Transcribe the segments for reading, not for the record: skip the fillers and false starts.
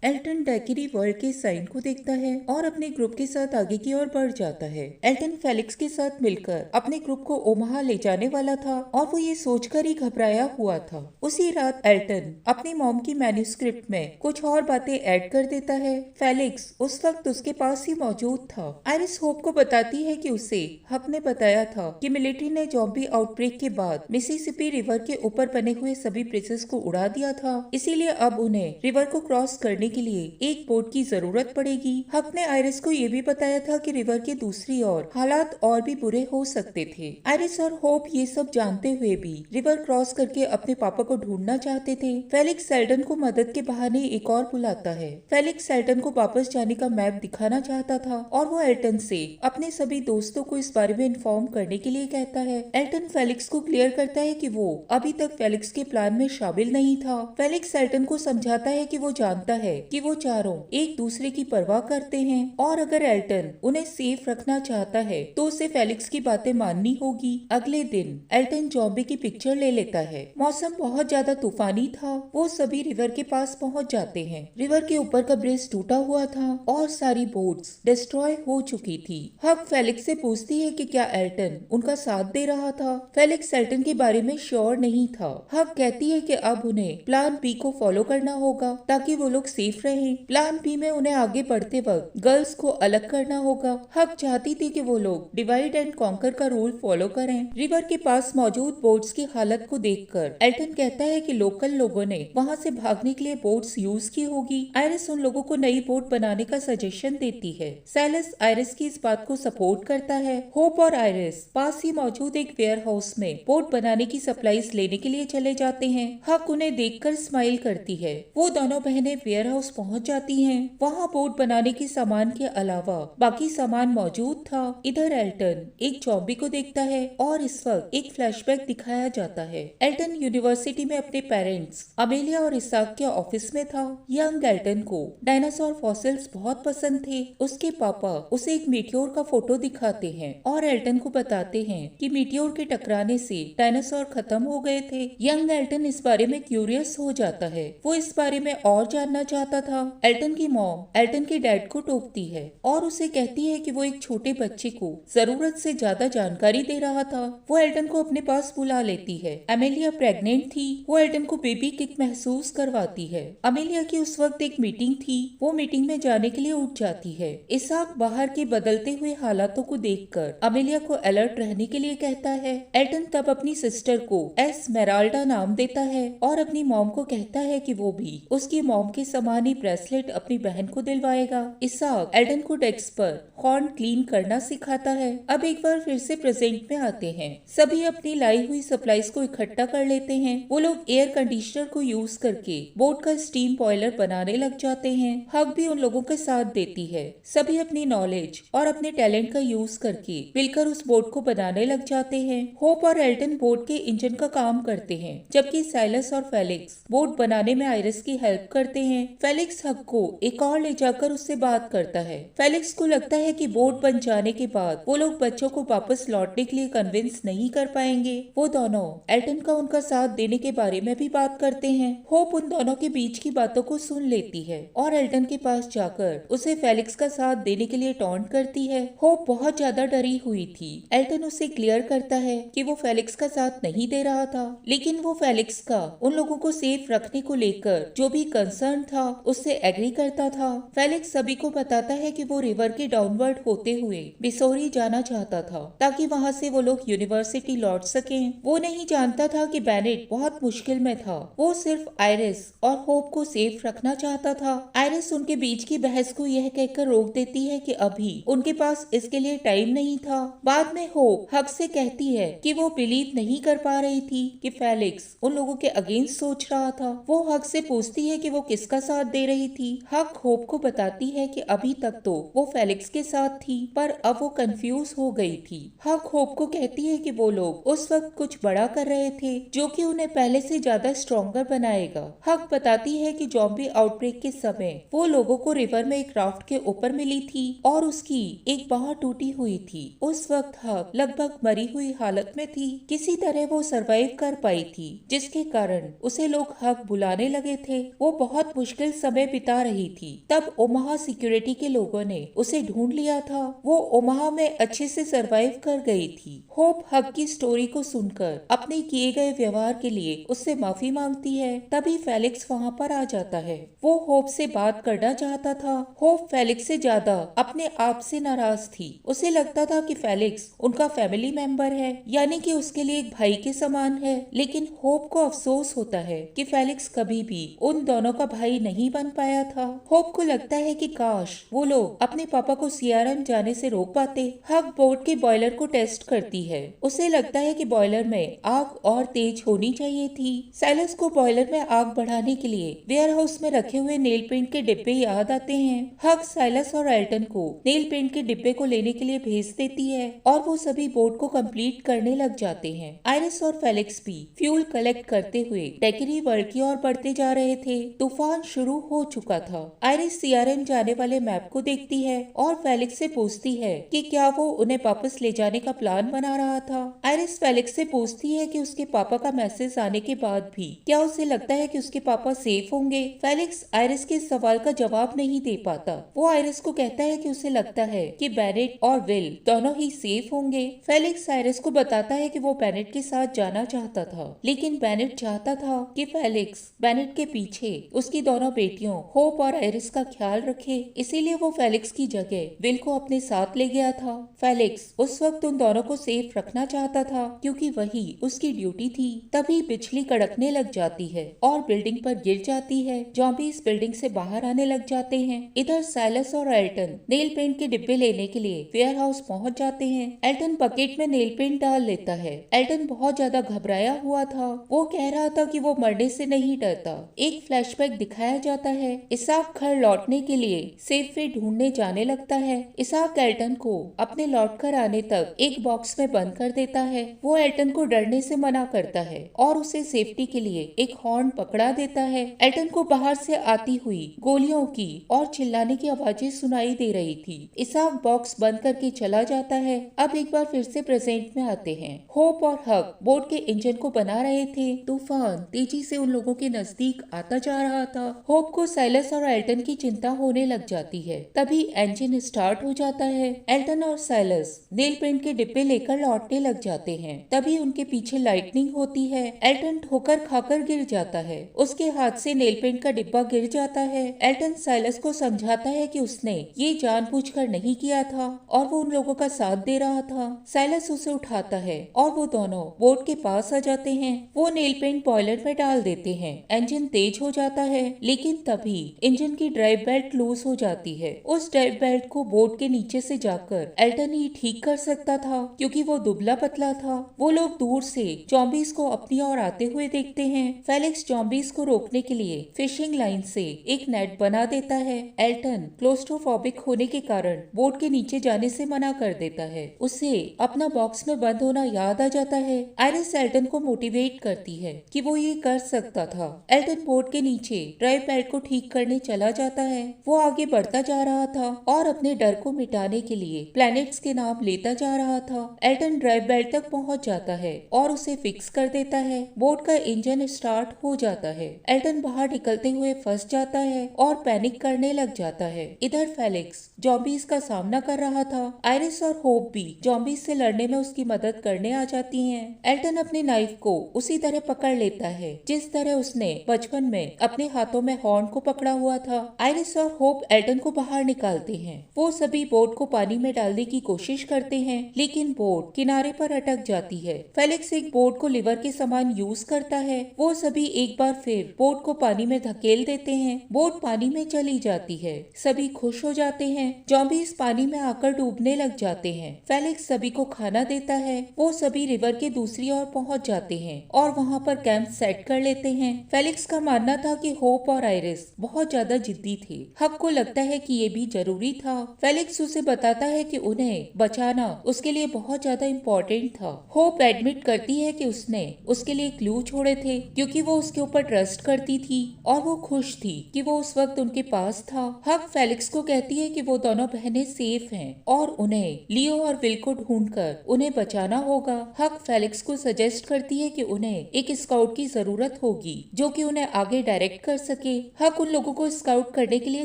Elton डैकिरी world के sign को देखता है और अपने ग्रुप के साथ आगे की ओर बढ़ जाता है। एल्टन फेलिक्स के साथ मिलकर अपने ग्रुप को ओमाहा ले जाने वाला था और वो ये सोचकर ही घबराया हुआ था। उसी रात एल्टन अपनी मॉम की मैन्युस्क्रिप्ट में कुछ और बातें ऐड कर देता है। फेलिक्स उस वक्त उसके पास ही मौजूद था। आयरिस होप को बताती है कि उसे हक ने बताया था कि मिलिट्री ने ज़ॉम्बी आउटब्रेक के बाद मिसिसिपी रिवर के ऊपर बने हुए सभी ब्रिजेस को उड़ा दिया था, इसीलिए अब उन्हें रिवर को क्रॉस करने के लिए एक बोट की जरूरत पड़ेगी। हक ने आयरिस को ये भी बताया था कि रिवर के दूसरी ओर हालात और भी बुरे हो सकते थे। आयरिस और होप ये सब जानते हुए भी रिवर क्रॉस करके अपने पापा को ढूंढना चाहते थे। फेलिक्स सेल्टन को मदद के बहाने एक और बुलाता है। फेलिक्स सेल्टन को वापस जाने का मैप दिखाना चाहता था और वो एल्टन से अपने सभी दोस्तों को इस बारे में इन्फॉर्म करने के लिए कहता है। एल्टन फेलिक्स को क्लियर करता है कि वो अभी तक फेलिक्स के प्लान में शामिल नहीं था। फेलिक्स एल्टन को समझाता है कि वो जानता है कि वो चारों एक दूसरे की परवाह करते हैं और अगर एल्टन उन्हें सेफ रखना चाहता है तो उसे फेलिक्स की बातें माननी होगी। अगले दिन एल्टन ज़ॉम्बी की पिक्चर ले लेता है। मौसम बहुत ज्यादा तूफानी था। वो सभी रिवर के पास पहुंच जाते हैं। रिवर के ऊपर का ब्रिज टूटा हुआ था और सारी बोट्स डिस्ट्रॉय हो चुकी थी। हक फेलिक्स से पूछती है कि क्या एल्टन उनका साथ दे रहा था। फेलिक्स एल्टन के बारे में श्योर नहीं था। हक कहती है कि अब उन्हें प्लान बी को फॉलो करना होगा ताकि वो लोग सेफ रहें। प्लान बी में उन्हें आगे बढ़ते वक्त गर्ल्स को अलग करना होगा। हक चाहती थी कि वो लोग डिवाइड एंड कॉन्कर का रूल फॉलो करें। रिवर के पास मौजूद बोट्स की हालत को देखकर एल्टन कहता है कि लोकल लोगों ने वहाँ से भागने के लिए बोट्स यूज की होगी। आयरिस उन लोगों को नई बोट बनाने का सजेशन देती है। साइलस आयरिस की इस बात को सपोर्ट करता है। होप और आयरिस पास ही मौजूद एक वेयर हाउस में बोट बनाने की सप्लाईज लेने के लिए चले जाते हैं। हक उन्हें देखकर स्माइल करती है। वो दोनों बहनें वेयर हाउस पहुँच जाती हैं। वहाँ बोट बनाने के सामान के अलावा बाकी सामान मौजूद था। इधर एल्टन एक ज़ॉम्बी को देखता है और इस वक्त एक फ्लैशबैक दिखाया जाता है। एल्टन यूनिवर्सिटी में अपने पेरेंट्स अमेलिया और इसाक के ऑफिस में था। यंग एल्टन को डायनासोर फॉसिल्स बहुत पसंद थे। उसके पापा उसे एक मीटियोर का फोटो दिखाते हैं और एल्टन को बताते हैं कि मीटियोर के टकराने से डायनासोर खत्म हो गए थे। यंग एल्टन इस बारे में क्यूरियस हो जाता है। वो इस बारे में और जानना चाहता था। एल्टन की मॉम एल्टन के डैड को टोकती है और उसे कहती है कि वो एक छोटे बच्चे को जरूरत से ज्यादा जानकारी दे रहा था। वो एल्टन को अपने पास बुला लेती है। अमेलिया प्रेग्नेंट थी। वो एल्टन को बेबी किक महसूस करवाती है। अमेलिया की उस वक्त एक मीटिंग थी। वो मीटिंग में जाने के लिए उठ जाती है। इसाक बाहर के बदलते हुए हालातों को देखकर अमेलिया को अलर्ट रहने के लिए कहता है। एल्टन तब अपनी सिस्टर को एस्मेराल्डा नाम देता है और अपनी मॉम को कहता है कि वो भी उसकी मॉम के समान ही ब्रेसलेट अपनी बहन को दिलवाएगा। इसाक एल्टन को डेस्क पर हॉर्न क्लीन करना सिखाता है। अब एक बार फिर से प्रेजेंट में आते हैं। सभी अपनी लाई हुई सप्लाईज को इकट्ठा कर लेते हैं। वो लोग एयर कंडीशनर को यूज करके बोट का स्टीम बॉयलर बनाने लग जाते हैं। हक भी उन लोगों के साथ देती है। सभी अपनी नॉलेज और अपने टैलेंट का यूज करके मिलकर उस बोट को बनाने लग जाते हैं। होप और एल्टन बोट के इंजन का काम करते हैं, जबकि साइलस और फेलिक्स बोट बनाने में आयरिस की हेल्प करते हैं। फेलिक्स हक को एक और ले जाकर उससे बात करता है। फेलिक्स को लगता है कि बोट बन जाने के बाद वो लोग बच्चों को वापस लौटने के लिए कन्विंस नहीं कर पाएंगे। वो दोनों एल्टन का उनका साथ देने के बारे में भी बात करते हैं। होप उन दोनों के बीच की बातों को सुन लेती है और एल्टन के पास जाकर उसे फेलिक्स का साथ देने के लिए टॉन्ट करती है। होप बहुत ज्यादा डरी हुई थी। एल्टन उसे क्लियर करता है कि वो फेलिक्स का साथ नहीं दे रहा था, लेकिन वो फेलिक्स का उन लोगों को सेफ रखने को लेकर जो भी कंसर्न था उससे एग्री करता था। फेलिक्स सभी को बताता है कि वो रिवर के डाउनवर्ड होते हुए मिसौरी जाना चाहता था ताकि वहाँ से वो लोग यूनिवर्सिटी लौट सकें। वो नहीं जानता था कि बेनेट बहुत मुश्किल में था। वो सिर्फ आयरिस और होप को सेफ रखना चाहता था। आयरिस उनके बीच की बहस को यह कहकर रोक देती है कि अभी उनके पास इसके लिए टाइम नहीं था। बाद में होप हक से कहती है कि वो बिलीव नहीं कर पा रही थी कि फेलिक्स उन लोगों के अगेंस्ट सोच रहा था। वो हक से पूछती है कि वो किसका साथ दे रही थी। हक होप को बताती है कि अभी तक तो वो फेलिक्स के साथ थी, पर अब वो कंफ्यूज हो गई थी। हक होप को कहती है कि वो लोग उस वक्त कुछ बड़ा कर रहे थे जो कि उन्हें पहले से ज्यादा स्ट्रॉन्गर बनाएगा। हक बताती है कि ज़ॉम्बी आउटब्रेक के समय वो लोगों को रिवर में एक राफ्ट के ऊपर मिली थी और उसकी एक बांह टूटी हुई थी। उस वक्त हक लगभग मरी हुई हालत में थी। किसी तरह वो सरवाइव कर पाई थी, जिसके कारण उसे लोग हक बुलाने लगे थे। वो बहुत मुश्किल समय समय बिता रही थी, तब ओमाहा सिक्योरिटी के लोगों ने उसे ढूंढ लिया था। वो ओमाहा में अच्छे से सरवाइव कर गई थी। होप हक की स्टोरी को सुनकर अपने किए गए व्यवहार के लिए उससे माफी मांगती है। तभी फेलिक्स वहाँ पर आ जाता है। वो होप से बात करना चाहता था। होप फेलिक्स से ज्यादा अपने आप से नाराज थी। उसे लगता था कि फेलिक्स उनका फैमिली मेंबर है, यानी कि उसके लिए एक भाई के समान है। लेकिन होप को अफसोस होता है कि फेलिक्स कभी भी उन दोनों का भाई नहीं बन पाया था। होप को लगता है कि काश वो लोग अपने पापा को सीआरएम जाने से रोक पाते। हक बोट के बॉयलर को टेस्ट करती है। उसे लगता है कि बॉयलर में आग और तेज होनी चाहिए थी। साइलस को बॉयलर में आग बढ़ाने के लिए वेयर हाउस में रखे हुए नेल पेंट के डिब्बे याद आते हैं। हक साइलस और एल्टन को नेल पेंट के डिब्बे को लेने के लिए भेज देती है और वो सभी बोट को कंप्लीट करने लग जाते हैं। आयरिस और फेलिक्स भी फ्यूल कलेक्ट करते हुए डेकरी वर्ल्ड की ओर बढ़ते जा रहे थे। तूफान शुरू हो चुका था। आयरिस सीआरएम जाने वाले मैप को देखती है और फेलिक्स से पूछती है कि क्या वो उन्हें वापस ले जाने का प्लान बना रहा था। आयरिस फेलिक्स से पूछती है कि उसके पापा का मैसेज आने के बाद भी क्या उसे लगता है कि उसके पापा सेफ होंगे। फेलिक्स आयरिस के सवाल का जवाब नहीं दे पाता। वो आयरिस को कहता है कि उसे लगता है कि बेनेट और विल दोनों ही सेफ होंगे। फेलिक्स आयरिस को बताता है कि वो बेनेट के साथ जाना चाहता था, लेकिन बेनेट चाहता था कि फेलिक्स बेनेट के पीछे उसकी दोनों बेटियों होप और आयरिस का ख्याल रखे। इसीलिए वो फेलिक्स की जगह विल को अपने साथ ले गया था। फेलिक्स उस वक्त उन दोनों को सेफ रखना चाहता था क्योंकि वही उसकी ड्यूटी थी। तभी बिजली कड़कने लग जाती है और बिल्डिंग पर गिर जाती है। जॉम्बी इस बिल्डिंग से बाहर आने लग जाते हैं। इधर साइलस और एल्टन नेल पेंट के डिब्बे लेने के लिए वेयर हाउस पहुँच जाते हैं। एल्टन बकेट में नेल पेंट डाल लेता है। एल्टन बहुत ज्यादा घबराया हुआ था। वो कह रहा था कि वो मरने से नहीं डरता। एक फ्लैशबैक दिखाया जाता है। इसाक घर लौटने के लिए सेफ वे ढूंढने जाने लगता है। इसाक एल्टन को अपने लौट कर आने तक एक बॉक्स में बंद कर देता है। वो एल्टन को डरने से मना करता है और उसे सेफ्टी के लिए एक हॉर्न पकड़ा देता है। एल्टन को बाहर से आती हुई गोलियों की और चिल्लाने की आवाजें सुनाई दे रही थी। इसाक बॉक्स बंद करके चला जाता है। अब एक बार फिर से प्रेजेंट में आते हैं। होप और हक बोट के इंजन को बना रहे थे। तूफान तेजी से उन लोगों के नजदीक आता जा रहा था। होप को साइलस और एल्टन की चिंता होने लग जाती है। तभी इंजन स्टार्ट हो जाता है। एल्टन और साइलस नेल पेंट के डिब्बे लेकर लौटने लग जाते हैं। तभी उनके पीछे लाइटनिंग होती है। एल्टन ठोकर खाकर गिर जाता है। उसके हाथ से नेल पेंट का डिब्बा गिर जाता है। एल्टन साइलस को समझाता है कि उसने ये जानबूझकर नहीं किया था और वो उन लोगों का साथ दे रहा था। साइलस उसे उठाता है और वो दोनों बोट के पास आ जाते हैं। वो नेल पेंट बॉयलर में डाल देते हैं। इंजन तेज हो जाता है, लेकिन तभी इंजन की ड्राइव बेल्ट लूज हो जाती है। उस ड्राइव बेल्ट को बोट के नीचे से जाकर एल्टन ही ठीक कर सकता था क्योंकि वो दुबला पतला था। वो लोग दूर से जॉम्बीज को अपनी ओर आते हुए देखते हैं। फेलिक्स जॉम्बीज को रोकने के लिए फिशिंग लाइन से एक नेट बना देता है। एल्टन क्लोस्ट्रोफोबिक होने के कारण बोट के नीचे जाने से मना कर देता है। उसे अपना बॉक्स में बंद होना याद आ जाता है। आयरिस एल्टन को मोटिवेट करती है कि वो ये कर सकता था। एल्टन बोट के नीचे ड्राइव बेल्ट को ठीक करने चला जाता है। वो आगे बढ़ता जा रहा था और अपने डर को मिटाने के लिए प्लैनेट्स के नाम लेता जा रहा था। एल्टन ड्राइव बेल्ट तक पहुंच जाता है और उसे फिक्स कर देता है। बोट का इंजन स्टार्ट हो जाता है। एल्टन बाहर निकलते हुए फंस जाता है और पैनिक करने लग जाता है। इधर फेलिक्स जॉम्बीज का सामना कर रहा था। आयरिस और होप भी जॉम्बीज से लड़ने में उसकी मदद करने आ जाती हैं। एल्टन अपने नाइफ को उसी तरह पकड़ लेता है जिस तरह उसने बचपन में अपने हाथों में हॉर्न को पकड़ा हुआ था। आयरिस और होप एल्टन को बाहर निकालते हैं। वो सभी बोट को पानी में डालने की कोशिश करते हैं, लेकिन बोट किनारे पर अटक जाती है। फेलिक्स एक बोट को लिवर के समान यूज करता है। वो सभी एक बार फिर बोट को पानी में धकेल देते हैं। बोट पानी में चली जाती है। सभी खुश हो जाते हैं। जॉम्बीज पानी में आकर डूबने लग जाते हैं। फेलिक्स सभी को खाना देता है। वो सभी रिवर के दूसरी ओर पहुंच जाते हैं और वहां पर कैंप सेट कर लेते हैं। फेलिक्स का मानना था कि होप और आयरिस बहुत ज्यादा जिद्दी थे। हक को लगता है कि ये भी जरूरी था। फेलिक्स उसे बताता है कि उन्हें बचाना उसके लिए बहुत ज्यादा इम्पोर्टेंट था। होप एडमिट करती है कि उसने उसके लिए क्लू छोड़े थे क्योंकि वो उसके ऊपर ट्रस्ट करती थी और वो खुश थी कि वो उस वक्त उनके पास था। हक फेलिक्स को कहती है कि वो दोनों बहनें सेफ हैं और उन्हें लियो और विल को ढूंढकर उन्हें बचाना होगा। हक फेलिक्स को सजेस्ट करती है कि उन्हें एक स्काउट की जरूरत होगी जो कि उन्हें आगे डायरेक्ट कर सके। हक उन लोगों को स्काउट करने के लिए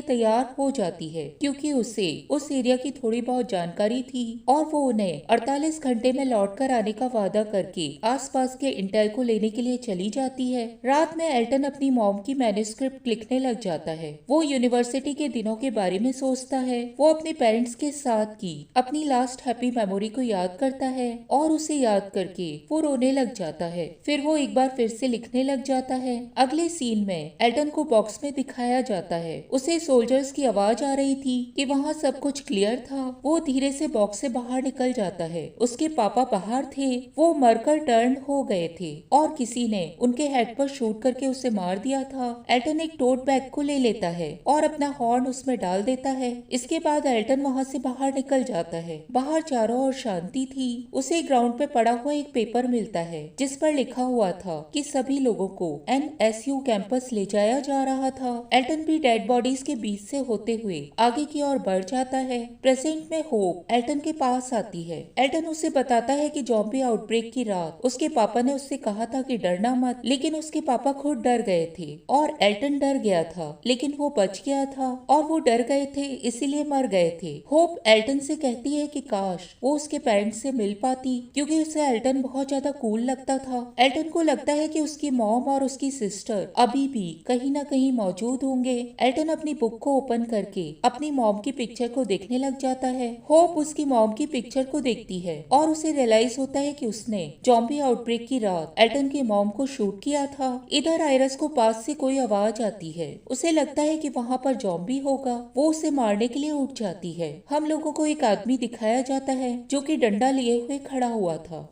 तैयार हो जाती है क्योंकि उसे उस एरिया की थोड़ी बहुत जानकारी थी और वो उन्हें 48 घंटे में लौट कर आने का वादा करके आसपास के इंटेल को लेने के लिए चली जाती है। रात में एल्टन अपनी मॉम की मैन्युस्क्रिप्ट लिखने लग जाता है। वो यूनिवर्सिटी के दिनों के बारे में सोचता है। वो अपने पेरेंट्स के साथ की अपनी लास्ट हैप्पी मेमोरी को याद करता है और उसे याद करके वो रोने लग जाता है। फिर वो एक बार फिर से लिखने लग जाता है। अगले सीन में एल्टन को बॉक्स में दिखाया जाता है। उसे सोल्जर्स की आवाज आ रही थी कि वहाँ सब कुछ क्लियर था। वो धीरे से बॉक्स से बाहर निकल जाता है। उसके पापा बाहर थे। वो मरकर टर्न हो गए थे और किसी ने उनके हेड पर शूट करके उसे मार दिया था। एल्टन एक टोट बैग को ले लेता है और अपना हॉर्न उसमें डाल देता है। इसके बाद एल्टन वहाँ से बाहर निकल जाता है। बाहर चारों ओर शांति थी। उसे ग्राउंड पे पड़ा हुआ एक पेपर मिलता है जिस पर लिखा हुआ था कि सभी लोगों को NSU कैंपस ले जाया जा रहा था। एल्टन भी डेड बॉडीज के बीच से होते हुए आगे की ओर बढ़ जाता है। प्रेजेंट में होप एल्टन के पास आती है। एल्टन उसे बताता है कि ज़ॉम्बी आउटब्रेक की रात उसके पापा ने उससे कहा था कि डरना मत, लेकिन उसके पापा खुद डर गए थे और एल्टन डर गया था लेकिन वो बच गया था और वो डर गए थे इसीलिए मर गए थे। होप एल्टन से कहती है कि काश वो उसके पेरेंट्स से मिल पाती क्योंकि उसे एल्टन बहुत ज्यादा कूल लगता था। एल्टन को लगता है कि उसकी मॉम और उसकी सिस्टर अभी भी कहीं ना कहीं मौजूद होंगे। एल्टन अपनी बुक को ओपन करके अपनी मॉम की पिक्चर को देखने लग जाता है। होप उसकी मॉम की पिक्चर को देखती है और उसे रियलाइज होता है कि उसने ज़ॉम्बी आउटब्रेक की रात एल्टन की मॉम को शूट किया था। इधर आयरस को पास से कोई आवाज आती है। उसे लगता है कि वहाँ पर ज़ॉम्बी होगा। वो उसे मारने के लिए उठ जाती है। हम लोगों को एक आदमी दिखाया जाता है जो कि डंडा लिए हुए खड़ा हुआ था।